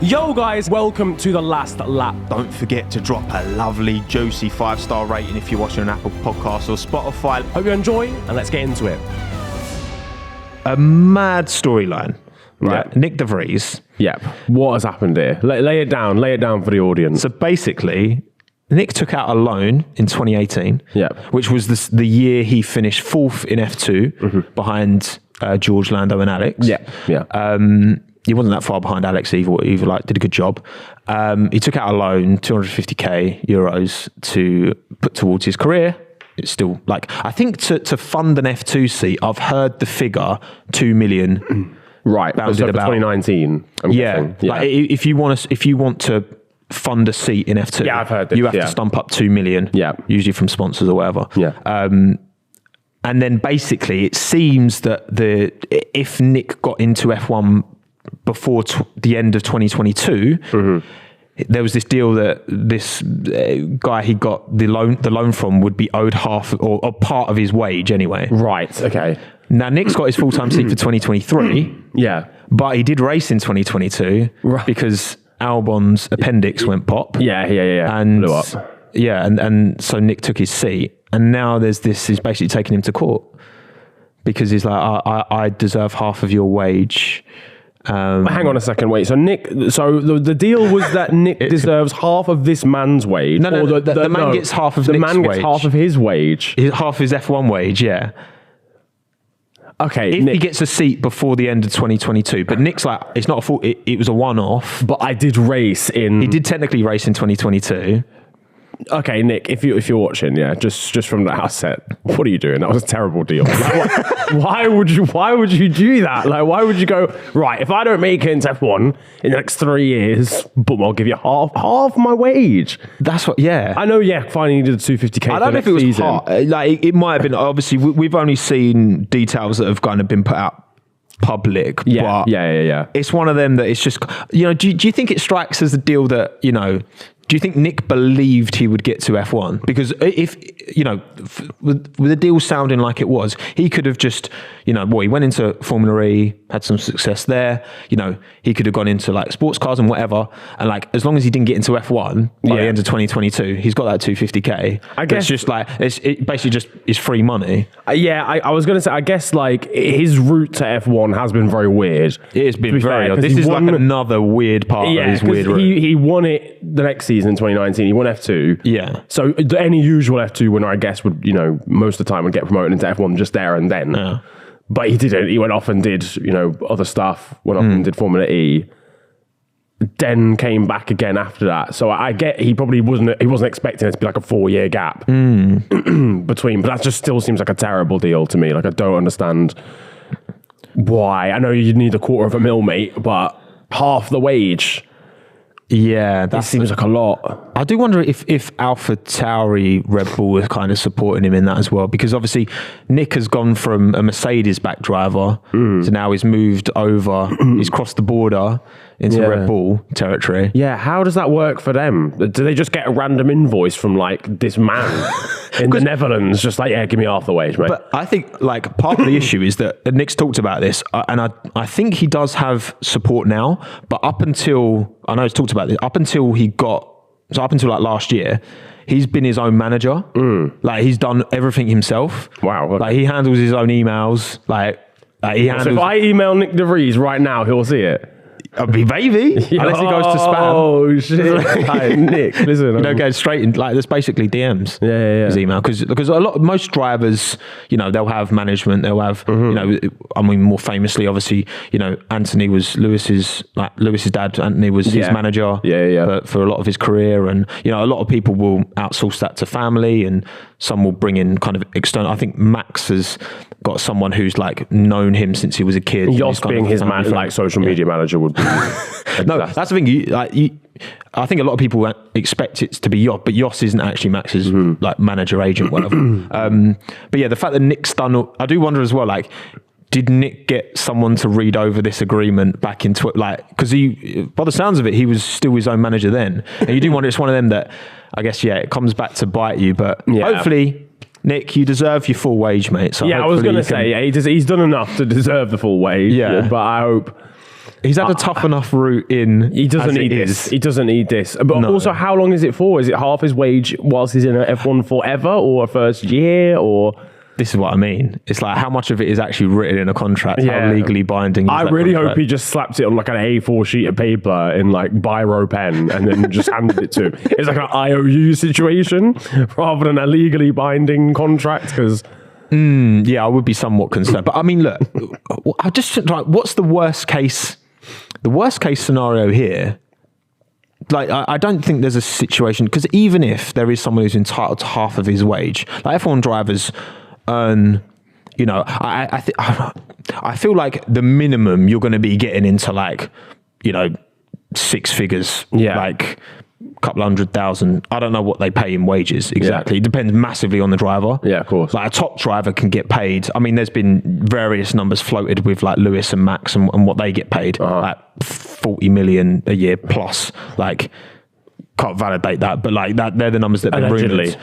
Yo guys, welcome to The Last Lap. Don't forget to drop a lovely, juicy 5-star rating if you're watching on Apple Podcasts or Spotify. Hope you enjoy, and let's get into it. A mad storyline, right? Yep. Nyck de Vries. Yep. What has happened here? Lay it down for the audience. So basically, Nyck took out a loan in 2018, Yep. which was the year he finished 4th in F2 behind George, Lando and Alex. Yeah. He wasn't that far behind Alex either like did a good job. He took out a loan, 250k euros to put towards his career. It's still like, I think to fund an F2 seat, I've heard the figure 2 million. Right. So for 2019, I'm guessing. Yeah. Like if you want to fund a seat in F2, Yeah, I've heard this, you have to stump up 2 million. Yeah. Usually from sponsors or whatever. Yeah. And then basically it seems that if Nyck got into F1 before the end of 2022, there was this deal that this guy he got the loan from would be owed half or part of his wage anyway. Right, okay. Now Nick's got his full-time seat for 2023. Yeah. But he did race in 2022 because Albon's appendix went pop. Yeah. And blew up. Yeah, and so Nyck took his seat, and now there's this. He's basically taking him to court because he's like, I deserve half of your wage. Hang on a second, wait. So Nyck, the deal was that Nyck deserves half of this man's wage. No, the man gets half of the Nick's man wage. gets half of his wage. Half his F1 wage, yeah. Okay, if he gets a seat before the end of 2022, but Nick's like, it's not a fault. It was a one-off. But I did race in. He did technically race in 2022. Okay, Nyck, if you're watching, yeah, just from the outset, what are you doing? That was a terrible deal. Like, why would you do that? Like, why would you go, right, if I don't make it into F1 in the next 3 years, boom, I'll give you half my wage. That's what, yeah. I know, yeah, finally you did the 250k. I don't know if it was hard. Like, it might have been, obviously, we've only seen details that have kind of been put out public. Yeah, but yeah. It's one of them that it's just, do you think it strikes as a deal that, do you think Nyck believed he would get to F1? Because if, with the deal sounding like it was, he could have just, he went into Formula E, had some success there. He could have gone into like sports cars and whatever. And like, as long as he didn't get into F1 by the end of 2022, he's got that 250k. I guess it's just like, it basically just is free money. I was going to say, I guess like his route to F1 has been very weird. It has been very odd. This is like another weird part of his weird route. He won it the next season in 2019. He won F2. Yeah. So any usual F2 winner, I guess, would, most of the time would get promoted into F1 just there and then. Yeah. But he didn't. He went off and did, other stuff, went off and did Formula E. Then came back again after that. So I get he wasn't expecting it to be like a 4-year gap between, but that just still seems like a terrible deal to me. Like, I don't understand why. I know you need $250,000, mate, but half the wage. Yeah, that seems like a lot. I do wonder if AlphaTauri Red Bull is kind of supporting him in that as well, because obviously Nyck has gone from a Mercedes back driver to now he's moved over, he's crossed the border into Red Bull territory. Yeah, how does that work for them? Do they just get a random invoice from like this man in the Netherlands, just like, yeah, give me half the wage, mate? But I think like part of the issue is that Nick's talked about this, and I think he does have support now, but up until, I know he's talked about this, up until like last year, he's been his own manager. Like, he's done everything himself. Wow. Okay. Like, he handles his own emails. Like he handles. So if I email Nyck de Vries right now, he'll see it. Maybe. Unless he goes to spam. Oh, shit. Hi, Nyck, listen. Go straight in, like, there's basically DMs. Yeah. His email. Because most drivers, they'll have management, they'll have, more famously, obviously, Anthony was Lewis's dad, Anthony was his manager for a lot of his career. And, a lot of people will outsource that to family, and some will bring in kind of external. I think Max has got someone who's like known him since he was a kid. Jos being his social media manager would be. No, that's the thing. I think a lot of people expect it to be Jos, but Jos isn't actually Max's like manager, agent, whatever. But yeah, the fact that Nick's done, I do wonder as well, like, did Nyck get someone to read over this agreement back in, because by the sounds of it, he was still his own manager then. And you do wonder, it's one of them that, I guess, it comes back to bite you, but hopefully, Nyck, you deserve your full wage, mate. So I was going to say, he's done enough to deserve the full wage. Yeah. But I hope He's had a tough enough route in. He doesn't need this. He doesn't need this. But also, how long is it for? Is it half his wage whilst he's in F1 forever, or a first year, or? This is what I mean. It's like how much of it is actually written in a contract, how legally binding is I that really contract? hope he just slaps it on like an A4 sheet of paper in like biro pen and then just handed it to him. It's like an IOU situation rather than a legally binding contract, because... Yeah, I would be somewhat concerned. But I mean, look, I just like, what's the worst case? The worst case scenario here, like, I don't think there's a situation, because even if there is someone who's entitled to half of his wage, like F1 drivers earn, you know, I feel like the minimum you're going to be getting into, like, you know, six figures, like a couple 100,000. I don't know what they pay in wages exactly. It depends massively on the driver. Yeah, of course. Like a top driver can get paid. I mean, there's been various numbers floated with like Lewis and Max and what they get paid, like 40 million a year plus. Like, can't validate that, but like that, they're the numbers that they're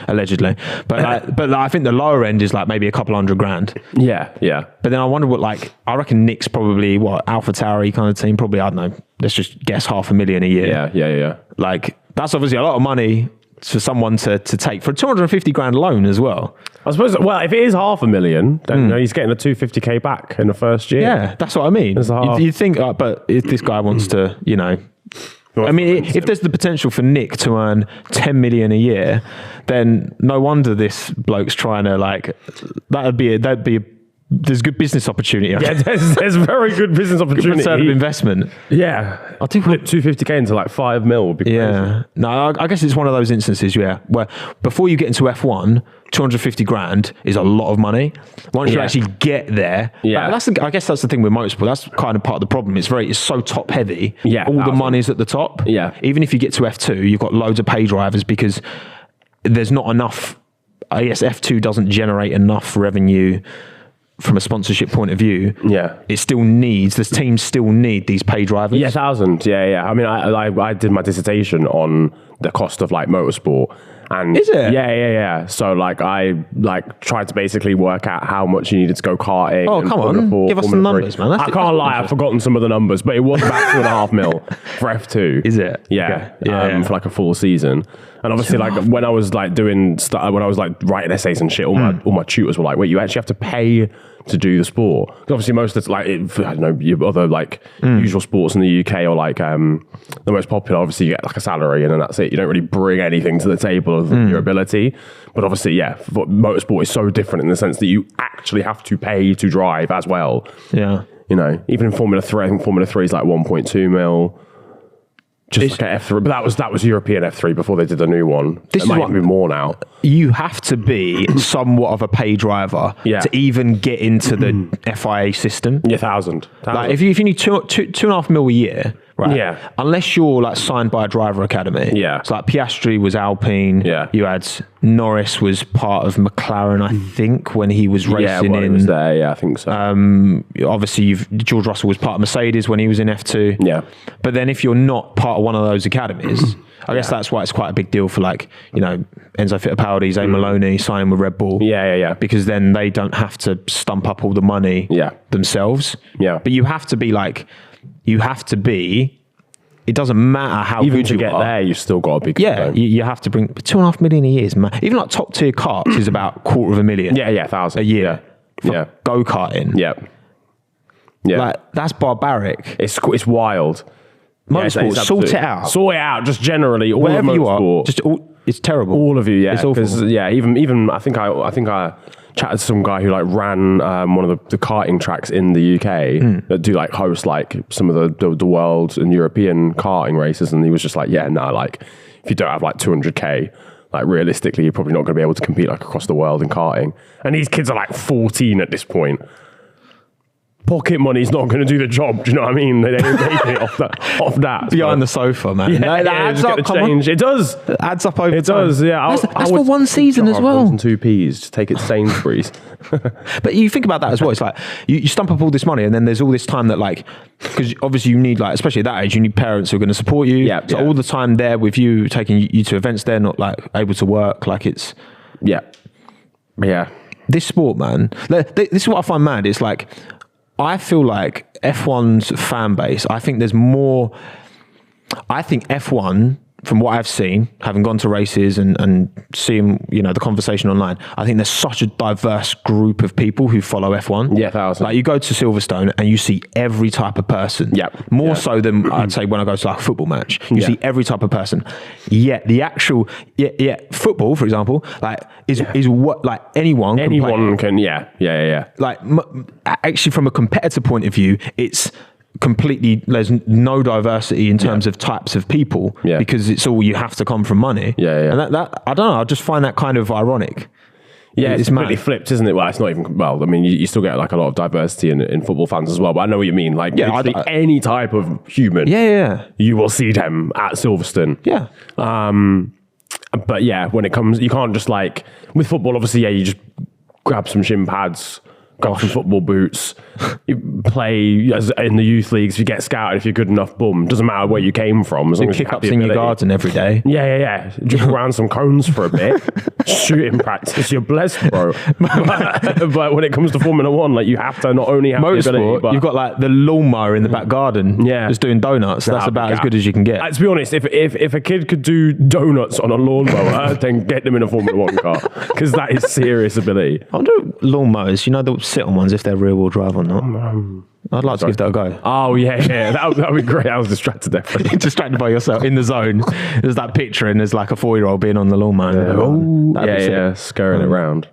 allegedly. But I think the lower end is like maybe a couple $100,000. Yeah. But then I wonder what, like, I reckon Nick's probably Alpha Tauri kind of team, probably, I don't know, let's just guess $500,000 a year. Yeah. Like, that's obviously a lot of money for someone to take for a 250 grand loan as well. I suppose, well, if it is $500,000, then you know, he's getting a 250k back in the first year. Yeah, that's what I mean. You think, but if this guy wants to, you know, I mean, if there's the potential for Nyck to earn 10 million a year, then no wonder this bloke's trying to, like, there's good business opportunity. Yeah, there's very good business opportunity. Good return of investment. Yeah. I think flip 250k into like 5 mil would be crazy. Yeah. No, I guess it's one of those instances, where before you get into F1, 250 grand is a lot of money. Once you actually get there, I guess that's the thing with motorsport. That's kind of part of the problem. It's so top heavy. Yeah. All the money's at the top. Yeah. Even if you get to F2, you've got loads of pay drivers because there's not enough. I guess F2 doesn't generate enough revenue from a sponsorship point of view. Yeah. It still needs, the teams still need these pay drivers. Yeah, 1,000. Yeah. I mean, I did my dissertation on the cost of like motorsport. And is it? Yeah. So like I tried to basically work out how much you needed to go karting. Oh, come on. Give us some numbers, man. I can't lie, I've forgotten some of the numbers, but it was about 2.5 mil for F2. Is it? Yeah. Okay. For like a full season. And obviously, like when I was like when I was like writing essays and shit, all my tutors were like, "Wait, you actually have to pay to do the sport?" Because obviously, most of it's like I don't know, your other like usual sports in the UK or like the most popular. Obviously, you get like a salary and then that's it. You don't really bring anything to the table other than your ability. But obviously, motorsport is so different in the sense that you actually have to pay to drive as well. Yeah, you know, even in Formula 3, I think Formula 3 is like 1.2 mil. Just like F3, but that was European F3 before they did the new one. It might even be more now. You have to be somewhat of a pay driver to even get into the FIA system. Yeah, 1,000. Like if you need 2.5 mil a year, right? Yeah. Unless you're like signed by a driver academy. Yeah. So like Piastri was Alpine. Yeah. You had Norris was part of McLaren, I think, when he was racing in. He was there. Yeah, I think so. Obviously, George Russell was part of Mercedes when he was in F2. Yeah. But then if you're not part of one of those academies, I guess that's why it's quite a big deal for like, you know, Enzo Fittipaldi, Zane Maloney signing with Red Bull. Yeah. Because then they don't have to stump up all the money themselves. Yeah. But you have to be it doesn't matter how even good to you get are. There, you've still got to be. Yeah, you have to bring 2.5 million a year is even like top tier karts is about $250,000. Yeah, 1,000 a year. For go karting. Yeah. Like that's barbaric. It's wild. Motorsport, sort it out. Sort it out. Just generally, all wherever of motorsport. You are, it's terrible. All of you, yeah. It's awful. Even I think I chatted to some guy who like ran one of the karting tracks in the UK that do like host like some of the world and European karting races, and he was just like, like if you don't have like 200k, like realistically you're probably not going to be able to compete like across the world in karting. And these kids are like 14 at this point. Pocket money's not going to do the job. Do you know what I mean? They ain't making it off that. Behind the sofa, man. Yeah, that adds up. Change. It does. It adds up over time. It does. Yeah, that's for one season as well. And 2p's to take it to Sainsbury's. But you think about that as well. It's like you stump up all this money, and then there's all this time that like, because obviously you need like, especially at that age, you need parents who are going to support you. Yeah. So all the time there with you, taking you to events, they're not like able to work. Like it's yeah. This sport, man. This is what I find mad. It's like, I feel like F1's fan base, I think there's more. I think F1, from what I've seen, having gone to races and seeing, the conversation online, I think there's such a diverse group of people who follow F1. Yeah, 1,000. Like you go to Silverstone and you see every type of person. Yep. More so than I'd say when I go to like a football match. You see every type of person. Yet the actual, football, for example, like is what like anyone can. Yeah. Like actually, from a competitor point of view, it's completely, there's no diversity in terms of types of people because it's all, you have to come from money. And that I don't know, I just find that kind of ironic. Yeah, it's completely flipped, isn't it? Well, it's not even, I mean, you still get like a lot of diversity in football fans as well, but I know what you mean. Like any type of human, you will see them at Silverstone. But yeah, when it comes, you can't just like, with football, obviously, you just grab some shin pads, got some football boots, you play as in the youth leagues, you get scouted if you're good enough, boom. Doesn't matter where you came from. As long as kick ups in your garden every day. Yeah. Dribble around some cones for a bit. Shooting practice, you're blessed, bro. But when it comes to Formula One, like you have to not only have Motorsport, the ability, but you've got like the lawnmower in the back garden just doing donuts. That's about as good as you can get. To be honest, if a kid could do donuts on a lawnmower, then get them in a Formula One car, because that is serious ability. I wonder lawnmowers, the sit-on ones, if they're rear-wheel drive or not. I'd like to give that a go. Oh, yeah. That would be great. I was distracted there. Distracted by yourself in the zone. There's that picture and there's like a 4-year-old being on the lawnmower. Scurrying it around.